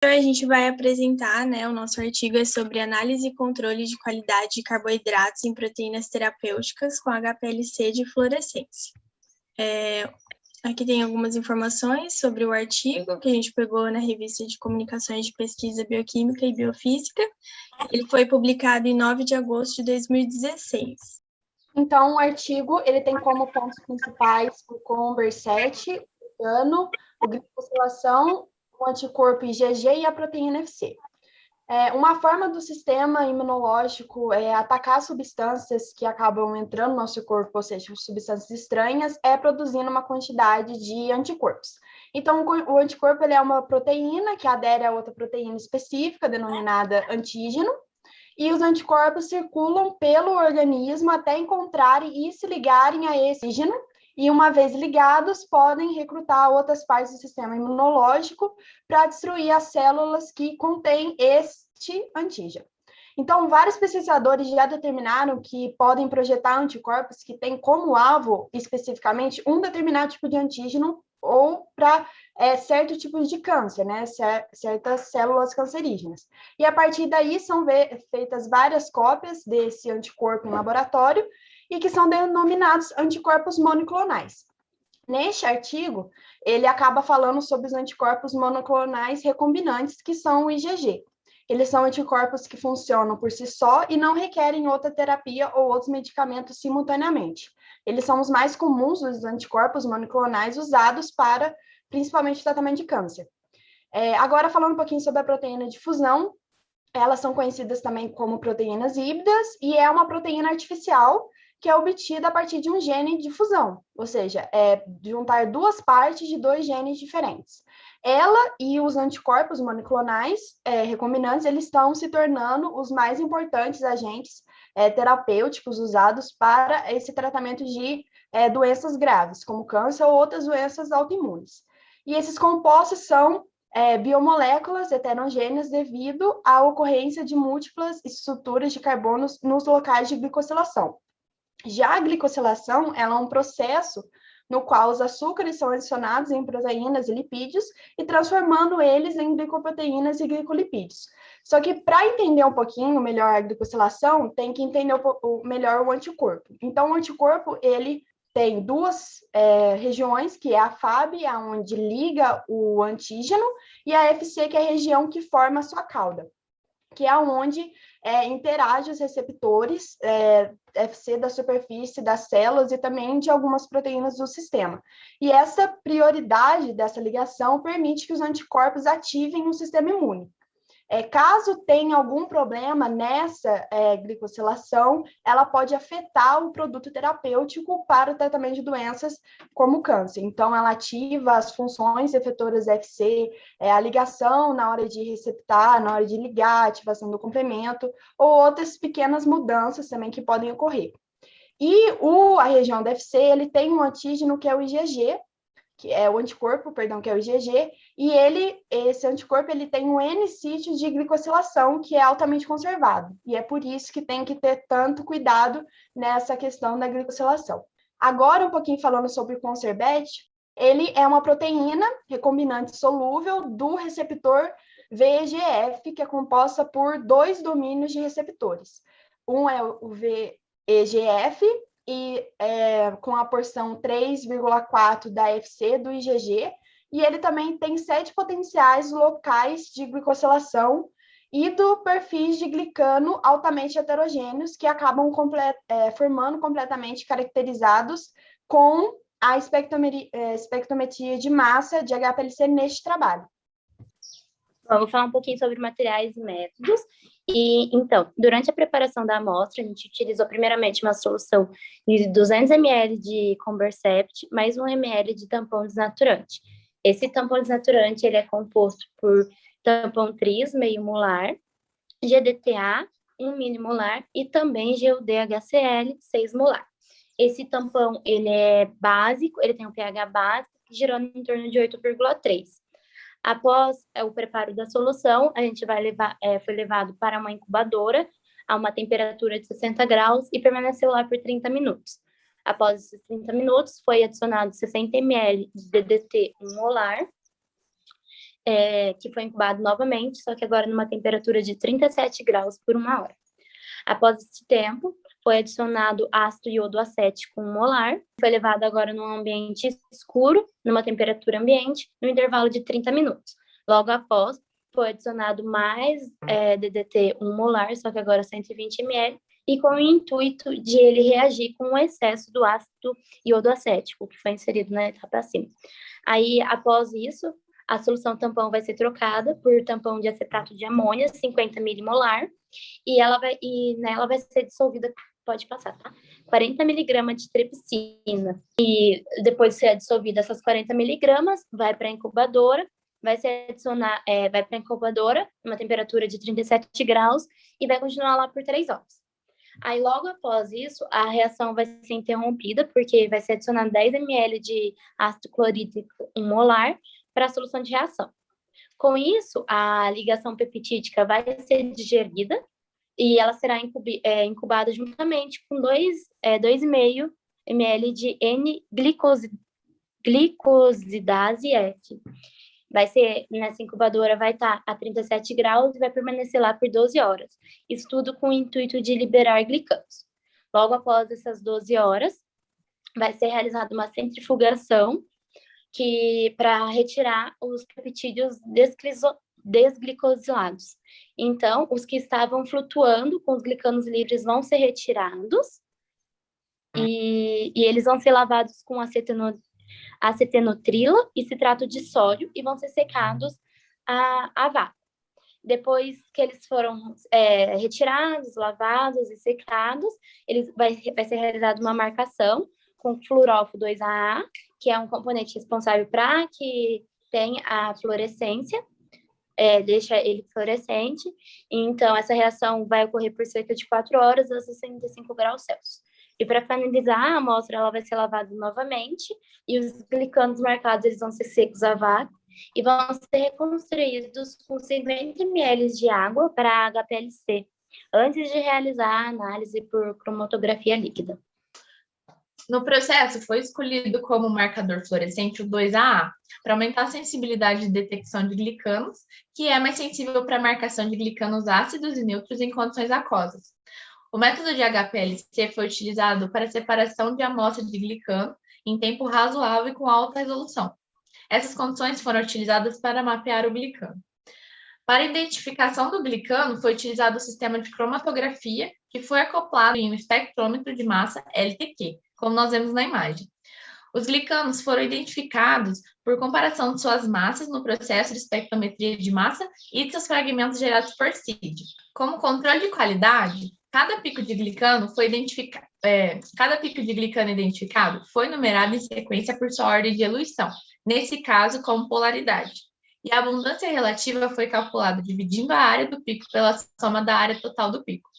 A gente vai apresentar, né, o nosso artigo é sobre análise e controle de qualidade de carboidratos em proteínas terapêuticas com HPLC de fluorescência. Aqui tem algumas informações sobre o artigo que a gente pegou na revista de Comunicações de Pesquisa Bioquímica e Biofísica. Ele foi publicado em 9 de agosto de 2016. Então, o artigo ele tem como pontos principais o Conversert, o ano, o glicosylação, o anticorpo IgG e a proteína FC. Uma forma do sistema imunológico atacar substâncias que acabam entrando no nosso corpo, ou seja, substâncias estranhas, é produzindo uma quantidade de anticorpos. Então, o anticorpo ele é uma proteína que adere a outra proteína específica, denominada antígeno, e os anticorpos circulam pelo organismo até encontrarem e se ligarem a esse antígeno, e uma vez ligados, podem recrutar outras partes do sistema imunológico para destruir as células que contêm este antígeno. Então, vários pesquisadores já determinaram que podem projetar anticorpos que têm como alvo, especificamente, um determinado tipo de antígeno ou para certo tipo de câncer, né? Certas células cancerígenas. E a partir daí são feitas várias cópias desse anticorpo em laboratório e que são denominados anticorpos monoclonais. Neste artigo, ele acaba falando sobre os anticorpos monoclonais recombinantes, que são o IgG. Eles são anticorpos que funcionam por si só e não requerem outra terapia ou outros medicamentos simultaneamente. Eles são os mais comuns dos anticorpos monoclonais usados para, principalmente, tratamento de câncer. Agora, falando um pouquinho sobre a proteína de fusão, elas são conhecidas também como proteínas híbridas e é uma proteína artificial que é obtida a partir de um gene de fusão, ou seja, juntar duas partes de dois genes diferentes. Ela e os anticorpos monoclonais recombinantes, eles estão se tornando os mais importantes agentes terapêuticos usados para esse tratamento de doenças graves, como câncer ou outras doenças autoimunes. E esses compostos são biomoléculas heterogêneas devido à ocorrência de múltiplas estruturas de carbono nos locais de glicosilação. Já a glicosilação ela é um processo no qual os açúcares são adicionados em proteínas e lipídios e transformando eles em glicoproteínas e glicolipídios. Só que para entender um pouquinho melhor a glicosilação, tem que entender melhor o anticorpo. Então, o anticorpo, ele tem duas regiões, que é a FAB, onde liga o antígeno, e a FC, que é a região que forma a sua cauda, que é onde interage os receptores FC da superfície das células e também de algumas proteínas do sistema. E essa prioridade dessa ligação permite que os anticorpos ativem o sistema imune. Caso tenha algum problema nessa glicosilação, ela pode afetar o produto terapêutico para o tratamento de doenças como câncer. Então, ela ativa as funções efetoras FC, a ligação na hora de receptar, na hora de ligar, ativação do complemento, ou outras pequenas mudanças também que podem ocorrer. E a região da FC, ele tem um antígeno que é o IgG, que é o anticorpo, perdão, que é o IgG, e esse anticorpo, ele tem um N sítios de glicosilação, que é altamente conservado, e é por isso que tem que ter tanto cuidado nessa questão da glicosilação. Agora, um pouquinho falando sobre o Conservet, ele é uma proteína recombinante solúvel do receptor VEGF, que é composta por dois domínios de receptores. Um é o VEGF, e com a porção 3,4 da FC do IgG, e ele também tem 7 potenciais locais de glicosilação e do perfis de glicano altamente heterogêneos que acabam formando completamente caracterizados com a espectrometria de massa de HPLC neste trabalho. Bom, vou falar um pouquinho sobre materiais e métodos. Então, durante a preparação da amostra, a gente utilizou primeiramente uma solução de 200 ml de Conbercept mais 1 ml de tampão desnaturante. Esse tampão desnaturante ele é composto por tampão tris, meio molar, GDTA, 1 milimolar, e também GUD-HCl, 6 molar. Esse tampão ele é básico, ele tem um pH básico, girando em torno de 8,3. Após o preparo da solução, a gente foi levado para uma incubadora a uma temperatura de 60 graus e permaneceu lá por 30 minutos. Após esses 30 minutos, foi adicionado 60 ml de DDT 1 molar que foi incubado novamente, só que agora numa temperatura de 37 graus por 1 hora. Após esse tempo, foi adicionado ácido iodoacético 1 molar, foi levado agora num ambiente escuro, numa temperatura ambiente, no intervalo de 30 minutos. Logo após, foi adicionado mais DDT 1 molar, só que agora 120 ml, e com o intuito de ele reagir com o excesso do ácido iodoacético, que foi inserido na etapa acima. Aí, após isso, a solução tampão vai ser trocada por tampão de acetato de amônia, 50 milimolar, e nela vai ser dissolvida, pode passar, tá? 40 miligramas de tripsina. E depois de ser dissolvida essas 40 miligramas, vai para a incubadora, vai para a incubadora, uma temperatura de 37 graus, e vai continuar lá por 3 horas. Aí, logo após isso, a reação vai ser interrompida, porque vai ser adicionado 10 ml de ácido clorídrico 1 molar para a solução de reação. Com isso, a ligação peptídica vai ser digerida e ela será incubada juntamente com 2,5 ml de N-glicosidase F. Nessa incubadora vai estar a 37 graus e vai permanecer lá por 12 horas. Isso tudo com o intuito de liberar glicanos. Logo após essas 12 horas, vai ser realizada uma centrifugação para retirar os peptídeos desglicosilados. Então, os que estavam flutuando com os glicanos livres vão ser retirados e eles vão ser lavados com acetenotrila e citrato de sódio e vão ser secados a vácuo. Depois que eles foram retirados, lavados e secados, vai ser realizada uma marcação com fluorofo 2AA, que é um componente responsável para que tenha a fluorescência, deixa ele fluorescente. Então, essa reação vai ocorrer por cerca de 4 horas a 65 graus Celsius. E para finalizar, a amostra ela vai ser lavada novamente e os glicanos marcados eles vão ser secos a vácuo e vão ser reconstruídos com 50 ml de água para HPLC, antes de realizar a análise por cromatografia líquida. No processo, foi escolhido como marcador fluorescente o 2AA, para aumentar a sensibilidade de detecção de glicanos, que é mais sensível para a marcação de glicanos ácidos e neutros em condições aquosas. O método de HPLC foi utilizado para a separação de amostra de glicano em tempo razoável e com alta resolução. Essas condições foram utilizadas para mapear o glicano. Para a identificação do glicano, foi utilizado o sistema de cromatografia, que foi acoplado em um espectrômetro de massa LTQ, como nós vemos na imagem. Os glicanos foram identificados por comparação de suas massas no processo de espectrometria de massa e de seus fragmentos gerados por CID. Como controle de qualidade, cada pico de glicano identificado foi numerado em sequência por sua ordem de eluição, nesse caso como polaridade. E a abundância relativa foi calculada dividindo a área do pico pela soma da área total do pico.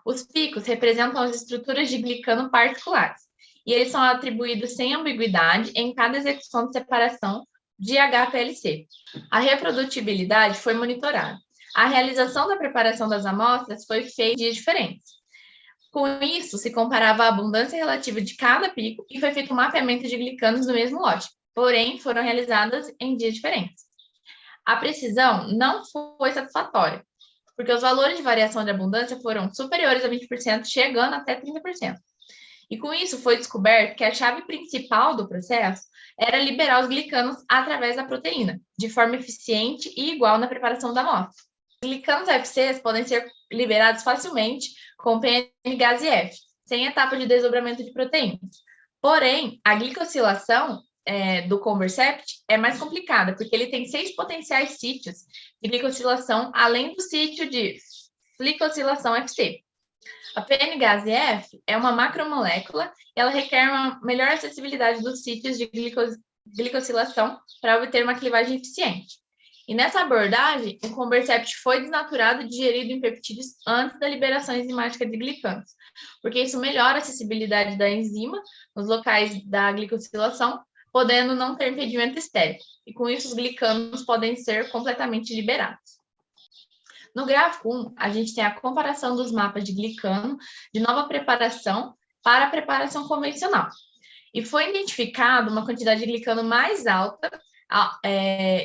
Os picos representam as estruturas de glicano particulares, e eles são atribuídos sem ambiguidade em cada execução de separação de HPLC. A reprodutibilidade foi monitorada. A realização da preparação das amostras foi feita em dias diferentes. Com isso, se comparava a abundância relativa de cada pico e foi feito um mapeamento de glicanos no mesmo lote, porém foram realizadas em dias diferentes. A precisão não foi satisfatória, porque os valores de variação de abundância foram superiores a 20%, chegando até 30%. E com isso foi descoberto que a chave principal do processo era liberar os glicanos através da proteína, de forma eficiente e igual na preparação da amostra. Os glicanos FCs podem ser liberados facilmente com PN-GASE-F, sem etapa de desdobramento de proteínas. Porém, a glicosilação do Conversept é mais complicada, porque ele tem 6 potenciais sítios de glicosilação, além do sítio de glicosilação FC. A PN-GASE-F é uma macromolécula e ela requer uma melhor acessibilidade dos sítios de glicosilação para obter uma clivagem eficiente. E nessa abordagem, o Conversept foi desnaturado e digerido em peptídeos antes da liberação enzimática de glicanos, porque isso melhora a acessibilidade da enzima nos locais da glicosilação, podendo não ter impedimento estérico, e com isso os glicanos podem ser completamente liberados. No gráfico 1, a gente tem a comparação dos mapas de glicano de nova preparação para a preparação convencional. E foi identificada uma quantidade de glicano mais alta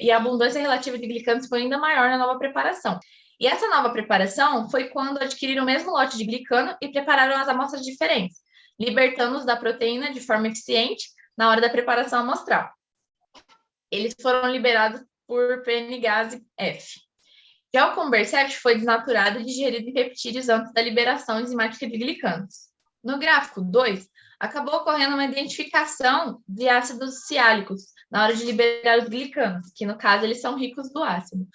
e a abundância relativa de glicanos foi ainda maior na nova preparação. E essa nova preparação foi quando adquiriram o mesmo lote de glicano e prepararam as amostras diferentes, libertando-os da proteína de forma eficiente na hora da preparação amostral. Eles foram liberados por PN-gase F. Já o Conbercept foi desnaturado e digerido em peptídeos antes da liberação enzimática de glicanos. No gráfico 2, acabou ocorrendo uma identificação de ácidos siálicos na hora de liberar os glicanos, que no caso eles são ricos do ácido.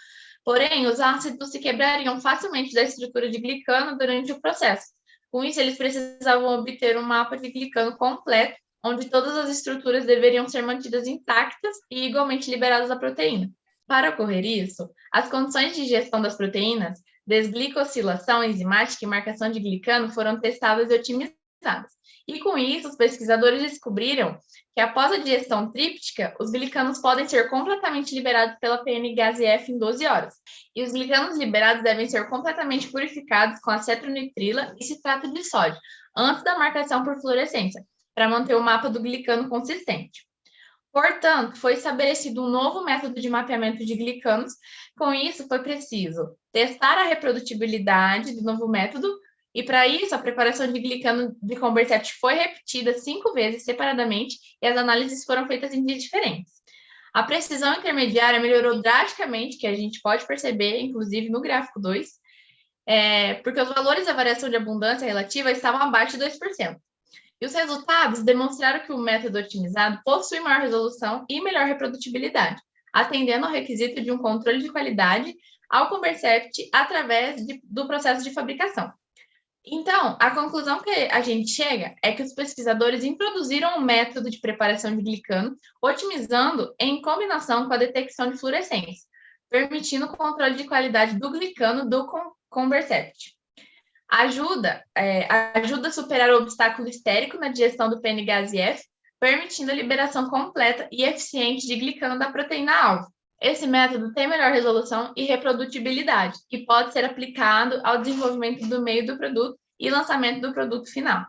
Porém, os ácidos se quebrariam facilmente da estrutura de glicano durante o processo. Com isso, eles precisavam obter um mapa de glicano completo, onde todas as estruturas deveriam ser mantidas intactas e igualmente liberadas da proteína. Para ocorrer isso, as condições de digestão das proteínas, desglicosilação enzimática e marcação de glicano foram testadas e otimizadas. E com isso, os pesquisadores descobriram que após a digestão tríptica, os glicanos podem ser completamente liberados pela PN-gase F em 12 horas. E os glicanos liberados devem ser completamente purificados com acetonitrila e citrato de sódio, antes da marcação por fluorescência, para manter o mapa do glicano consistente. Portanto, foi estabelecido um novo método de mapeamento de glicanos. Com isso, foi preciso testar a reprodutibilidade do novo método, e para isso, a preparação de glicano de Conbercept foi repetida 5 vezes separadamente e as análises foram feitas em dias diferentes. A precisão intermediária melhorou drasticamente, que a gente pode perceber, inclusive, no gráfico 2, porque os valores da variação de abundância relativa estavam abaixo de 2%. E os resultados demonstraram que o método otimizado possui maior resolução e melhor reprodutibilidade, atendendo ao requisito de um controle de qualidade ao Conbercept através do processo de fabricação. Então, a conclusão que a gente chega é que os pesquisadores introduziram um método de preparação de glicano, otimizando em combinação com a detecção de fluorescência, permitindo o controle de qualidade do glicano do Conbercept. Ajuda a superar o obstáculo estérico na digestão do PN-gase F, permitindo a liberação completa e eficiente de glicano da proteína-alvo. Esse método tem melhor resolução e reprodutibilidade, e pode ser aplicado ao desenvolvimento do meio do produto e lançamento do produto final.